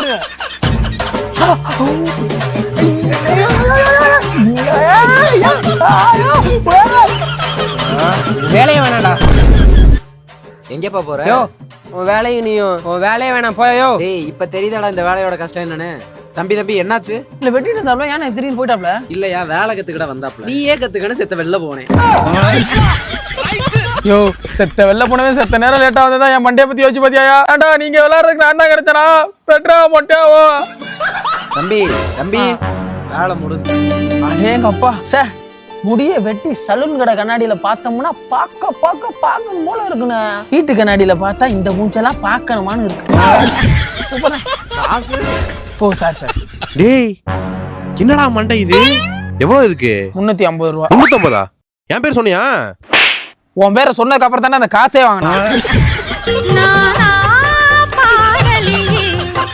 பாருங்க. வேலையை வேணாடா. எங்கப்பா போற? யோ உன் வேலையும் நீயும் உன் வேலையே வேணாம் போயோ. டேய் இப்ப தெரியுதாடா இந்த வேலையோட கஷ்டம் என்னன்னு. தம்பி என்னாச்சு? இல்ல வெட்டிட்டு இருந்தாப்ல, ஏன்னா திடீர்னு போயிட்டாப்ல. இல்லையா வேலை கத்துக்கிட வந்தாப்ல. நீயே கத்துக்கணும் செத்த வெளில போனேன். யோ செத்த வெளில போனவே செத்த நேரம் லேட்டா வந்ததா என் மண்டைய பத்தி யோசிச்சு பாத்தியா? ஏண்டா நீங்க விளையாடுறதுக்கு நான் தான் கிடைச்சனா? பெட்ரா மொட்டையாவோ. தம்பி வேலை முடிஞ்சு. அடேங்க அப்பா சார், முடிய வெட்டி சலூன் கடை கண்ணாடியில பார்த்தோம்னா பார்க்கணும் போல இருக்குண்ணே. வீட்டு கண்ணாடியில பார்த்தா இந்த மூஞ்செல்லாம் பார்க்கணுமான்னு இருக்கு. சூப்பர். காசு? ஓ சார். டேய் என்னடா மண்டை இது? எவ்வளவு இதுக்கு? 350 ரூபா. 350? என் பேர் சொன்னியா? உன் பேரை சொன்னதுக்கு அப்புறம் தானே அந்த காசே வாங்கினா.